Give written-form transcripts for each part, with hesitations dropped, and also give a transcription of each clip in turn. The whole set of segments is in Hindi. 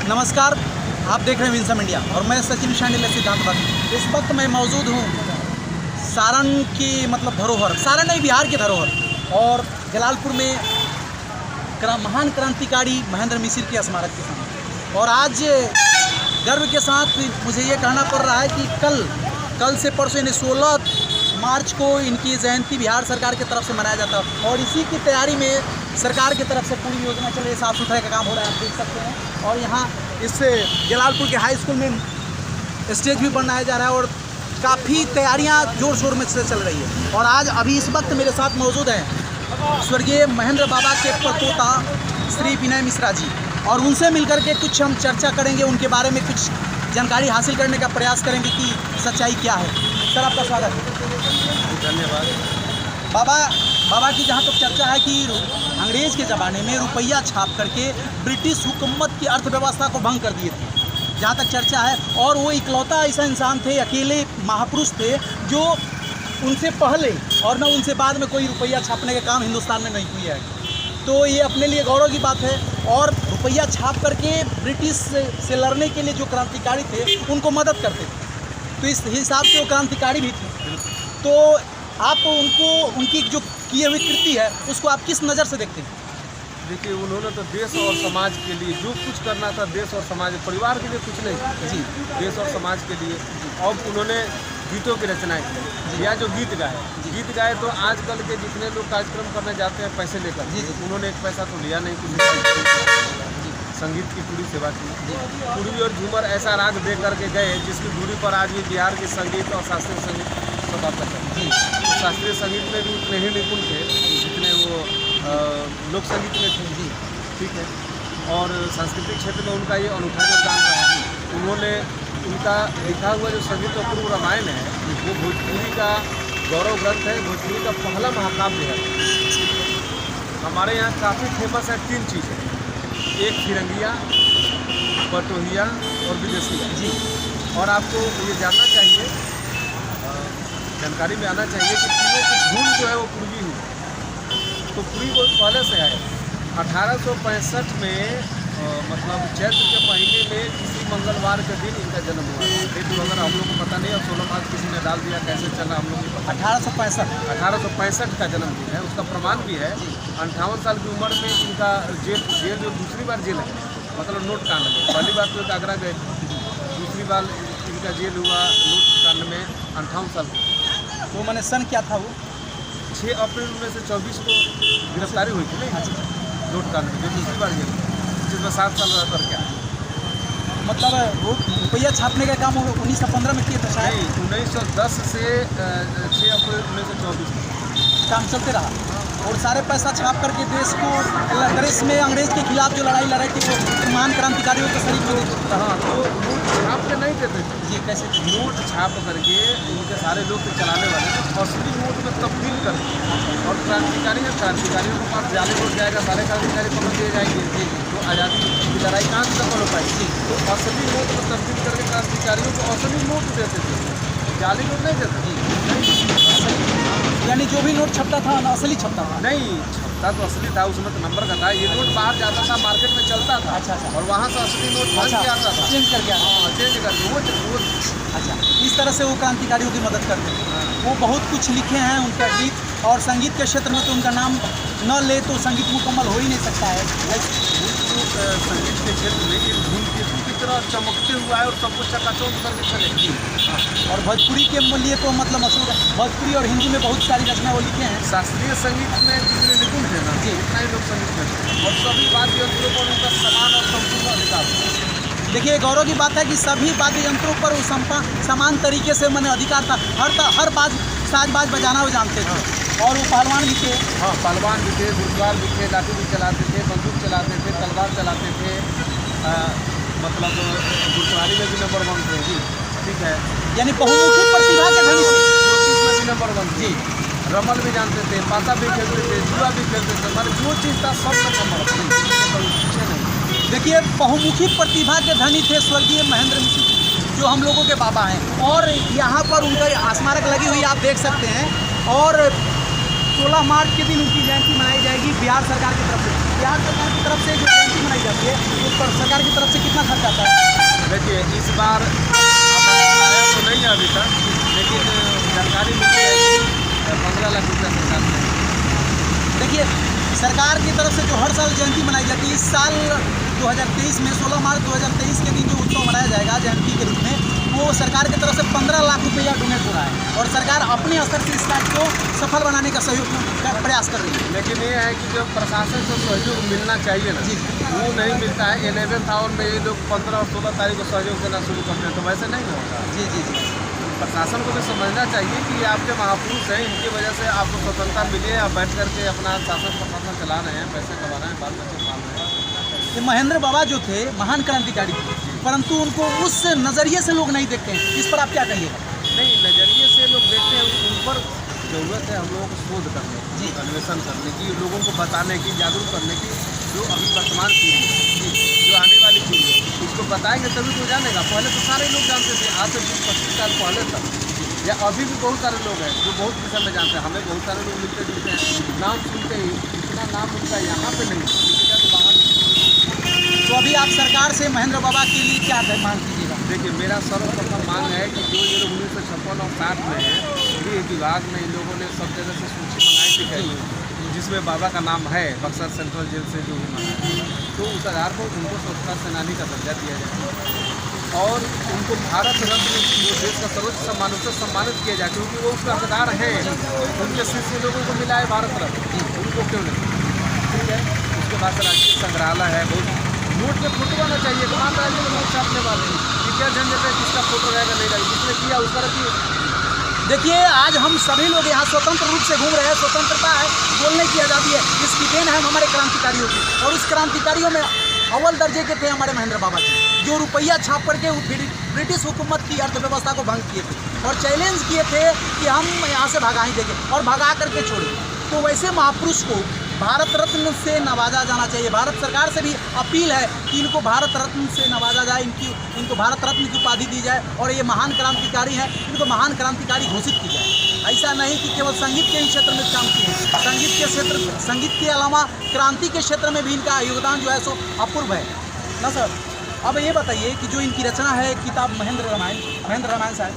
नमस्कार, आप देख रहे हैं विंसम इंडिया और मैं सचिन शांडिल सिद्धांत भक्त। इस वक्त मैं मौजूद हूँ सारण की धरोहर, सारण नहीं बिहार की धरोहर और जलालपुर में महान क्रांतिकारी महेंद्र मिसिर के स्मारक के सामने। और आज गर्व के साथ मुझे ये कहना पड़ रहा है कि कल से परसों यानी 16 मार्च को इनकी जयंती बिहार सरकार की तरफ से मनाया जाता है और इसी की तैयारी में सरकार की तरफ से पूरी योजना चल रही है। साफ़ सुथराई का काम हो रहा है, आप देख सकते हैं। और यहाँ इस जलालपुर के हाई स्कूल में स्टेज भी बनाया जा रहा है और काफ़ी तैयारियाँ जोर शोर में से चल रही है। और आज अभी इस वक्त मेरे साथ मौजूद हैं स्वर्गीय महेंद्र बाबा के परपोता श्री विनय मिश्रा जी, और उनसे मिलकर के कुछ हम चर्चा करेंगे, उनके बारे में कुछ जानकारी हासिल करने का प्रयास करेंगे कि सच्चाई क्या है। सर, आपका स्वागत है। धन्यवाद। बाबा की जहाँ तक चर्चा है कि अंग्रेज़ के ज़माने में रुपया छाप करके ब्रिटिश हुकूमत की अर्थव्यवस्था को भंग कर दिए थे, जहाँ तक चर्चा है। और वो इकलौता ऐसा इंसान थे, अकेले महापुरुष थे जो उनसे पहले और न उनसे बाद में कोई रुपया छापने का काम हिंदुस्तान में नहीं किया है। तो ये अपने लिए गौरव की बात है। और रुपया छाप करके ब्रिटिश से लड़ने के लिए जो क्रांतिकारी थे उनको मदद करते थे, तो इस हिसाब से वो क्रांतिकारी भी थे। तो आप उनकी जो किए हुई कृति है उसको आप किस नज़र से देखते हैं? देखिए, उन्होंने तो देश और समाज के लिए जो कुछ करना था, देश और समाज, परिवार के लिए कुछ नहीं जी, देश और समाज के लिए। और उन्होंने गीतों की रचनाएं की, या जो गीत गाए तो आजकल के जितने लोग कार्यक्रम करने जाते हैं पैसे लेकर, उन्होंने एक पैसा तो लिया नहीं, कुछ संगीत की पूरी सेवा की। पूरी और झूमर ऐसा राग दे करके गए जिसकी दूरी पर आज भी बिहार के संगीत और शास्त्रीय संगीत सब आता है। तो शास्त्रीय संगीत में भी उतने ही निपुण थे जितने वो लोक संगीत में थे। ठीक है। और सांस्कृतिक क्षेत्र में उनका ये अनूठा योगदान रहा है। उन्होंने उनका लिखा हुआ जो संगीत अपूर्व रामायण है वो भोजपुरी का गौरव ग्रंथ है, भोजपुरी का पहला महाकाव्य है। हमारे यहाँ काफ़ी फेमस है 3 चीज़ें, एक फिरंगिया, पटोहिया और विदेशिया जी। और आपको ये जानना चाहिए, जानकारी में आना चाहिए कि तीनों की धुन जो है वो पूर्वी हुई, तो पूर्वी बहुत पहले से है। 1865 में चैत्र के महीने में किसी मंगलवार के दिन इनका जन्म हुआ था। लेकिन अगर हम लोग को पता नहीं, और 16 मार्च किसी ने डाल दिया, कैसे चला हम लोग को पता। 1865 का जन्म दिन है, उसका प्रमाण भी है। 58 साल की उम्र में इनका जेल जो दूसरी बार जेल है, नोट कांड में। पहली बार तो आगरा गए, दूसरी बार इनका जेल हुआ नोट कांड में 58 साल। तो मैंने सन क्या था वो? 6 अप्रैल 1924 को गिरफ्तारी हुई थी नहीं, नोट कांड में, जो दूसरी बार जेल, जिसमें 7 साल रह कर क्या वो रुपया छापने का काम 1915 में किया था शायद। 1910 से 6 अप्रैल 1924 काम चलते रहा और सारे पैसा छाप करके देश में अंग्रेज़ के खिलाफ जो लड़ाई लड़ाई थी वो महान क्रांतिकारियों के शरीर में देता। हाँ, तो नोट छाप के नहीं देते थे जी। कैसे? नोट छाप करके उनके सारे लोग के चलाने वाले थे, असली नोट में तब्दील करके। और क्रांतिकारियों के पास जाली नोट जाएगा, सारे क्रांतिकारी पकड़ दिए जाएंगे, तो आज़ादी की लड़ाई कहाँ से सफल हो पाएगी। तो असली नोट में तब्दील करके क्रांतिकारियों को असली नोट देते थे, जाली नोट नहीं देते थे। यानी जो भी नोट छपता था असली छपता था? नहीं, छपता तो असली था, उसमें तो नंबर का था। ये नोट बाहर जाता था, मार्केट में चलता था। अच्छा। और वहाँ से असली नोट बन के आता था, चेंज करके आता। हाँ, चेंज करके वो। अच्छा, इस तरह से वो क्रांतिकारियों की मदद करते हैं। वो बहुत कुछ लिखे हैं, उनका गीत और संगीत के क्षेत्र में तो उनका नाम न ले तो संगीत मुकम्मल हो ही नहीं सकता है। संगीत के क्षेत्र में एक धूमकेतु की तरह चमकते हुआ है और सबको चकाचौंध करके चले। और भोजपुरी के लिए तो मशहूर है। भोजपुरी और हिंदी में बहुत सारी रचना वो लिखे हैं। शास्त्रीय संगीत में जितने निपुण थे ना, उतना ही लोग संगीत में थे। और सभी वाद्य यंत्रों पर उनका समान और संपूर्ण अधिकार। देखिए, गौरव की बात है कि सभी वाद्य यंत्रों पर वो समान तरीके से अधिकार था। हर साज बजाना वो जानते थे। और वो पहलवान भी थे। हाँ, पहलवान भी थे, घुड़सवार भी थे, लाठी भी चलाते थे, बंदूक चलाते थे, तलवार चलाते थे। घुड़सवारी में भी नंबर 1 थे जी। ठीक है। यानी बहुमुखी प्रतिभा के धनी थे। में भी नंबर 1 जी। रमल भी जानते थे, पासा भी खेलते थे, जुआ भी खेलते थे, जो चीज़ था सब में नंबर 1। देखिए, बहुमुखी प्रतिभा के धनी थे स्वर्गीय महेंद्र मिसिर, जो हम लोगों के बाबा हैं। और यहाँ पर उनका स्मारक लगी हुई आप देख सकते हैं। और 16 मार्च के दिन उनकी जयंती मनाई जाएगी बिहार सरकार की तरफ से। बिहार सरकार की तरफ से जो जयंती मनाई जाती है उस पर सरकार की तरफ से कितना कितना खर्च आता है? देखिए इस बार आया तो नहीं है अभी तक, लेकिन जानकारी मिली है कि 15 लाख रुपया सरकार ने। देखिए सरकार की तरफ से जो हर साल जयंती मनाई जाती है, इस साल 2023 में 16 मार्च 2023 के दिन जो उत्सव मनाया जाएगा जयंती के रूप में, वो सरकार की तरफ से 15 लाख रुपया डोनेट हो रहा है और सरकार अपने स्तर से इस कार्य को सफल बनाने का सहयोग का प्रयास कर रही है। लेकिन ये है कि जो प्रशासन से सहयोग मिलना चाहिए ना, जी वो नहीं मिलता है। 11th आवर में ये लोग 15 और 16 तारीख को सहयोग देना शुरू करते हैं, तो वैसे नहीं होगा। जी जी जी प्रशासन को भी समझना चाहिए कि ये आपके महापुरुष हैं, इनकी वजह से आपको स्वतंत्रता मिली है, आप बैठ करके अपना शासन प्रशासन चला रहे हैं, पैसे कमा रहे हैं, बाल बच्चे पाल रहे हैं। ये महेंद्र बाबा जो थे महान क्रांतिकारी थे, परंतु उनको उस नज़रिए से लोग नहीं देखते हैं। इस पर आप क्या कहिएगा? नहीं, नज़रिए से लोग देखते हैं, उन पर ज़रूरत है हम लोगों को शोध करने जी। की, अन्वेषण करने की, लोगों को बताने की, जागरूक करने की। जो अभी वर्तमान पीढ़ी है, जो आने वाली पीढ़ी है, उसको बताएंगे तभी तो जानेगा। पहले तो सारे लोग जानते थे, आज से 20-25 साल पहले तक, या अभी भी बहुत सारे लोग हैं जो बहुत विषय में जानते हैं। हमें बहुत सारे लोग मिलते जुलते हैं, नाम सुनते ही इतना नाम उनका यहाँ पे नहीं, किसी का तो बाहर। तो अभी आप सरकार से महेंद्र बाबा के लिए क्या मांग कीजिएगा? देखिए मेरा सर्वप्रथम मांग है कि जो ये लोग 1956 और 60 में है, गृह विभाग में इन लोगों ने सब जगह से सूची मंगाई थी है, जिसमें बाबा का नाम है, बक्सर सेंट्रल जेल से जो भी मंगाया, तो उस आधार पर उनको स्वतंत्रता सेनानी का दर्जा दिया जाए और उनको भारत रत्न जो देश का सर्वोच्च सम्मान, उससे सम्मानित किया जाए, क्योंकि वो उसका हकदार हैं। उनके शिष्य लोगों को मिला है भारत रत्न, उनको क्यों नहीं? ठीक है। उसके बाद से राष्ट्रीय संग्रहालय है, बहुत नोट पे फोटो आना चाहिए। मान राज्य में नोट छापने वाले कि क्या झंझट है, किसका फोटो रहेगा नहीं रहेगा, जिसने किया उसका रखिए। देखिए आज हम सभी लोग यहाँ स्वतंत्र रूप से घूम रहे हैं, स्वतंत्रता है, बोलने की आज़ादी है, इसकी देन है हमारे क्रांतिकारियों की। और उस क्रांतिकारियों में अव्वल दर्जे के थे हमारे महेंद्र बाबा जी, जो रुपया छाप करके ब्रिटिश हुकूमत की अर्थव्यवस्था को भंग किए थे और चैलेंज किए थे कि हम यहाँ से भगा ही देंगे और भगा करके छोड़े। तो वैसे महापुरुष को भारत रत्न से नवाजा जाना चाहिए। भारत सरकार से भी अपील है कि इनको भारत रत्न से नवाजा जाए, इनको भारत रत्न की उपाधि दी जाए और ये महान क्रांतिकारी हैं, इनको महान क्रांतिकारी घोषित की जाए। ऐसा नहीं कि केवल संगीत के ही क्षेत्र में काम किए, संगीत के अलावा क्रांति के क्षेत्र में भी इनका योगदान जो है सो अपूर्व है ना सर। अब ये बताइए कि जो इनकी रचना है किताब महेंद्र रामायण साहब,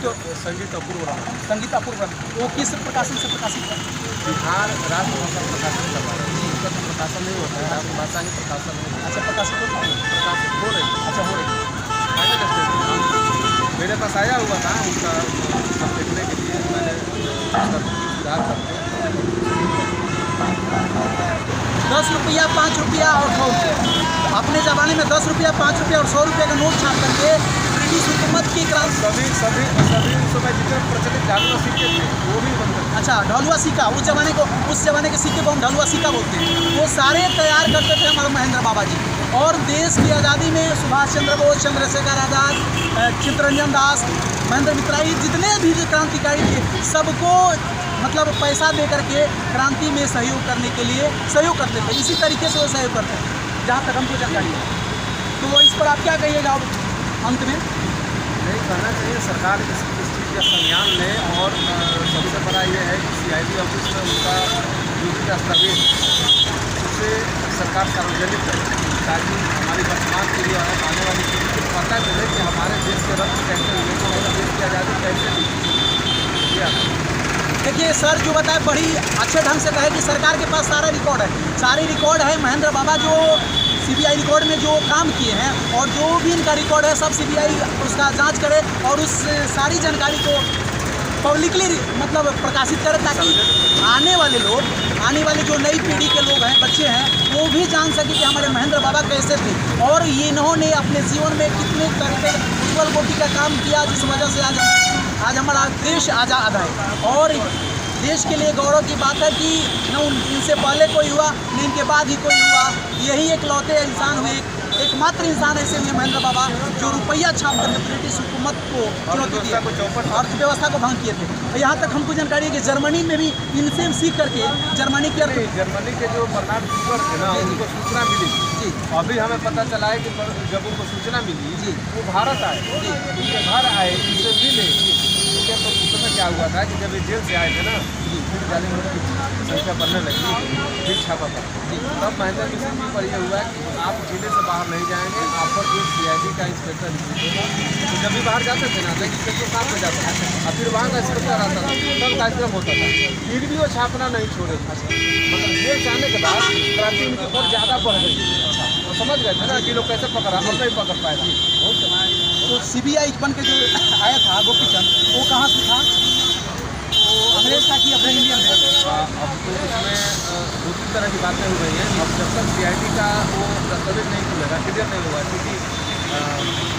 तो संगीत अपूर्व रहा, संगीत अपूर्व, वो किस प्रकाशन से प्रकाशित है? बिहार राष्ट्रभाषा प्रकाशन कर रहा है, उसका तो प्रकाशन नहीं होता है, राष्ट्रभाषा ही प्रकाशन है। अच्छा प्रकाशित हो रही है? प्रकाशित हो रही है। अच्छा हो रही है। फाइनल स्टेज मेरे पास आया हुआ था उसका सब देखने के लिए, मैंने उसका सुधार करके 10 रुपया 5 रुपया और 100 रुपया, अपने ज़माने में 10 रुपया 5 रुपया और 100 रुपये का नोट छाप करके ब्रिटिश हुकूमत की क्रांति सभी समय जितने प्रचलित ढालुआ सिक्के थे वो भी बंद कर। अच्छा ढलुआ सिक्का, उस जमाने के सिक्के को हम ढलुआ सिक्का बोलते हैं, वो सारे तैयार करते थे हमारे महेंद्र बाबा जी। और देश की आज़ादी में सुभाष चंद्र बोस, चंद्रशेखर आज़ाद, चित्तरंजन दास, महेंद्र मित्राई, जितने भी क्रांतिकारी थे सबको मतलब पैसा दे करके क्रांति में सहयोग करने के लिए सहयोग करते थे। इसी तरीके से वो सहयोग करते हैं जहाँ तक हमको जानकारी है। तो इस पर आप क्या कहिएगा अंत में? नहीं कहना चाहिए, सरकार इस चीज़ का संज्ञान ले और सबसे बड़ा ये है कि CID ऑफिस में उनका ड्यूटी का दस्तावेज उसे सरकार सार्वजनिक करे, ताकि हमारी वर्तमान पीढ़ी और आने वाली पीढ़ी को पता चले कि हमारे देश के रत्न कैसे हुए थे और देश की आज़ादी कैसे दी। देखिए सर जो बताए बड़ी अच्छे ढंग से कहे कि सरकार के पास सारा रिकॉर्ड है, सारी रिकॉर्ड है। महेंद्र बाबा जो CBI रिकॉर्ड में जो काम किए हैं और जो भी इनका रिकॉर्ड है सब CBI उसका जांच करे और उस सारी जानकारी को पब्लिकली मतलब प्रकाशित करे, ताकि आने वाले जो नई पीढ़ी के लोग हैं, बच्चे हैं, वो भी जान सके कि हमारे महेंद्र बाबा कैसे थे और ये इन्होंने अपने जीवन में कितने तरीके उज्ज्वल कोटि का काम किया, जिस वजह से आज हमारा देश आज़ाद है। और देश के लिए गौरव की बात है कि न इनसे पहले कोई हुआ न इनके बाद ही कोई हुआ, यही एक लौते इंसान हुए, एकमात्र इंसान ऐसे हुए महेंद्र बाबा जो रुपया छाप कर ब्रिटिश हुकूमत को चुनौती दी, अर्थव्यवस्था को भंग किए थे। यहाँ तक हमको जानकारी है कि जर्मनी में भी इनसे सीख करके जर्मनी के जो बर्नार्ड शीपर थे ना, उनको सूचना मिली जी, अभी हमें पता चला है कि जब उनको सूचना मिली जी, वो भारत आए, उनके घर आए, उनसे मिले। तो उस समय क्या हुआ था कि जब ये जेल से आए थे ना, फिर जाली नोट की संख्या बढ़ने लगी, फिर छापा पड़ा। तब महेंद्र मिश्र जी पर यह हुआ कि आप जिले से बाहर नहीं जाएंगे, आप पर एक CID का इंस्पेक्टर नियुक्त होगा। तो जब भी बाहर जाते थे ना, तो इंस्पेक्टर साथ में जाता था और फिर वहाँ का इंस्पेक्टर आता था, तब कार्यक्रम होता था, फिर भी वो छापना नहीं छोड़े। मतलब जेल जाने के बाद क्रांति उनके ऊपर ज़्यादा बढ़ गई। तो समझ गए थे ना कि लोग कैसे पकड़ा, हम नहीं पकड़ पाएगा। तो CBI बन के जो आया था गोपीचंद, वो कहाँ से था? वो अंग्रेज था कि अपने इंडियन था? अब तो इसमें दो तीन तरह की बातें हो गई हैं। अब जब तक CID का वो दस्तावेज नहीं खुलेगा, क्लियर नहीं हुआ, क्योंकि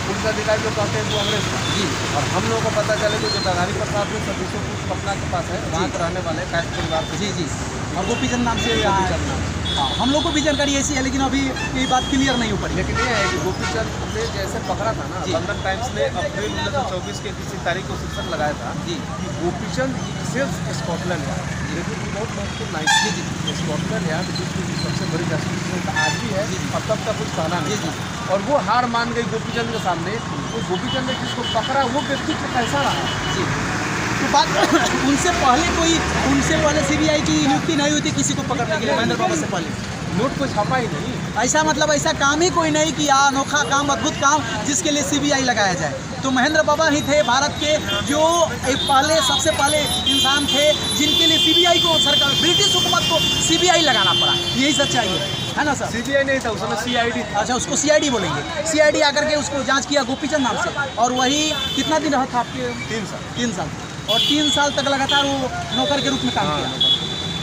पुलिस अधिकारी लोग कहते हैं वो अंग्रेज था जी। और हम लोगों को पता चले कि जो दादारी प्रसाद में 26 पटना के पास है, वहाँ के रहने वाले कायस्थ परिवार से जी। और गोपीचंद नाम से हाँ, हम लोग को भी जानकारी ऐसी है, लेकिन अभी ये बात क्लियर नहीं हो पाई। लेकिन ये है कि गोपीचंद ने जैसे पकड़ा था ना, बंधन टाइम्स ने अप्रैल 1924 के किसी तारीख को शीर्षक लगाया था जी कि गोपीचंद सिर्फ स्कॉटलैंड यार्ड, लेकिन बहुत महत्वपूर्ण लाइन जी। स्कॉटलैंड यार्ड विश्व की सबसे बड़ी जासूसी संस्था आज भी है और तब तक कुछ कहना नहीं था। और वो हार मान गई गोपीचंद के सामने। तो गोपीचंद ने जिसको पकड़ा वो व्यक्तित्व कैसा रहा जी। तो बात उनसे पहले CBI की नियुक्ति नहीं हुई थी किसी को पकड़ने के लिए महेंद्र बाबा से पहले? नोट को छापा ही नहीं। ऐसा मतलब ऐसा काम ही कोई नहीं किया, अनोखा काम, अद्भुत काम जिसके लिए CBI लगाया जाए। तो महेंद्र बाबा ही थे भारत के जो सबसे पहले इंसान थे जिनके लिए CBI को सरकार, ब्रिटिश हुकूमत को CBI लगाना पड़ा। यही सच्चाई है ना सर? CBI नहीं था उस समय, CID था। अच्छा, उसको CID बोलेंगे। CID आकर के उसको जांच किया गोपीचंद नाम से, और वही कितना दिन रहा था आपके? 3 साल। और 3 साल तक लगातार वो नौकर के रूप में काम किया,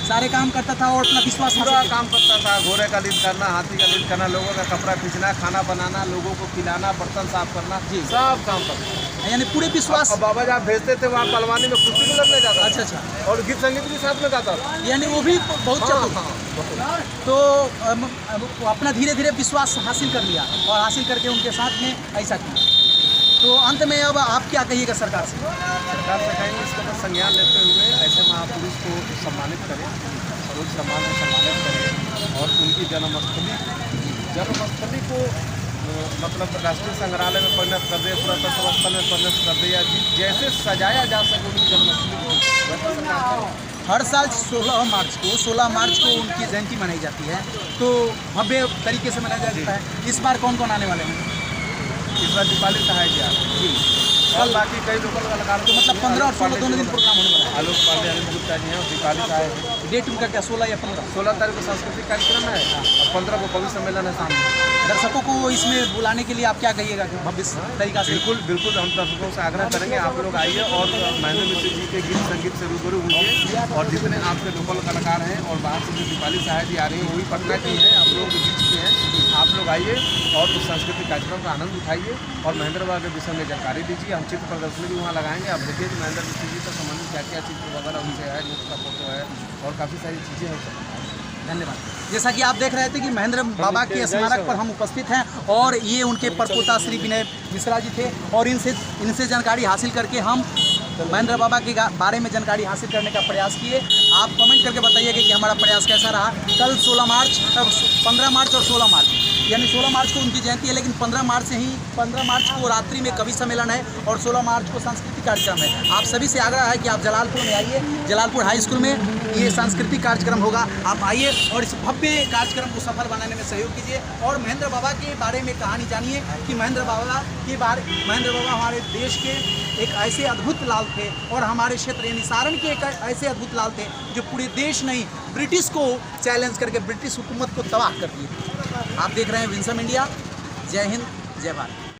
सारे काम करता था और अपना विश्वास पूरा काम करता था। घोड़े का लीड करना, हाथी का लीड करना, लोगों का कपड़ा खींचना, खाना बनाना, लोगों को खिलाना, बर्तन साफ करना जी, सब काम करता। यानी पूरे विश्वास। और बाबा जहाँ भेजते थे वहाँ पलवानी में कुश्ती भी लड़ने जाता। अच्छा। और गीत संगीत भी साथ में गाता था, यानी वो भी बहुत चतुर। तो अपना धीरे धीरे विश्वास हासिल कर लिया और हासिल करके उनके साथ में ऐसा किया। तो अंत में अब आप क्या कहिएगा सरकार से? सरकार से कहेंगे इसका तो संज्ञान लेते हुए ऐसे महापुरुष को सम्मानित करें, सर्वोच्च सम्मान से सम्मानित करें और उनकी जन्मस्थली को मतलब राष्ट्रीय संग्रहालय में परिणत कर दे, पुरातत्व स्थल में परिणत कर दे, या जैसे सजाया जा सके उनकी जन्मस्थली को वैसे सरकार। हर साल 16 मार्च को उनकी जयंती मनाई जाती है, तो भव्य तरीके से मनाया जाता है। इस बार कौन कौन आने वाले हैं? इस बार दीपाली सहाय जी और बाकी कई लोकल कलाकार। तो मतलब 15 और 16 दोनों दिन प्रोग्राम होने वाला है। आलोक पांडे, अनिल गुप्ता जी हैं और दीपाली सहाय है। डेट उनका क्या 16 या 15? 16 तारीख को सांस्कृतिक कार्यक्रम है और 15 को कवि सम्मेलन है सामने। दर्शकों को इसमें बुलाने के लिए आप क्या कहिएगा भव्य तरीका से? बिल्कुल हम दर्शकों से आग्रह करेंगे, आप लोग आइए और महेंद्र मिश्र जी के गीत संगीत से रूबरू होंगे। और जितने आपके लोकल कलाकार हैं और बाहर से जो दीपाली सहाय जी आ रही है, वही पटना की है, आप लोगों के बीच के हैं। आप लोग आइए और उस सांस्कृतिक कार्यक्रम का आनंद उठाइए और महेंद्र बाबा के विषय में जानकारी दीजिए। हम चित्र प्रदर्शनी भी वहाँ लगाएंगे, आप देखिए कि महेंद्र मिश्र जी से संबंधित क्या क्या चित्र वगैरह उनसे है, नोट का फोटो है और काफ़ी सारी चीज़ें हैं। धन्यवाद। जैसा कि आप देख रहे थे कि महेंद्र बाबा के स्मारक पर हम उपस्थित हैं और ये उनके परपोता श्री विनय मिश्रा जी थे और इनसे जानकारी हासिल करके हम महेंद्र बाबा के बारे में जानकारी हासिल करने का प्रयास किए। आप कमेंट करके बताइएगा कि हमारा प्रयास कैसा रहा। कल 15 मार्च और 16 मार्च, यानी 16 मार्च को उनकी जयंती है, लेकिन 15 मार्च को रात्रि में कवि सम्मेलन है और 16 मार्च को सांस्कृतिक कार्यक्रम है। आप सभी से आग्रह है कि आप जलालपुर में आइए, जलालपुर हाई स्कूल में ये सांस्कृतिक कार्यक्रम होगा। आप आइए और इस भव्य कार्यक्रम को सफल बनाने में सहयोग कीजिए और महेंद्र बाबा के बारे में कहानी जानिए कि महेंद्र बाबा हमारे देश के एक ऐसे अद्भुत लाल थे और हमारे क्षेत्र यानी सारण के एक ऐसे अद्भुत लाल थे जो पूरे देश नहीं ब्रिटिश को चैलेंज करके ब्रिटिश हुकूमत को तबाह कर दिए। आप देख रहे हैं विंसम इंडिया। जय हिंद, जय भारत।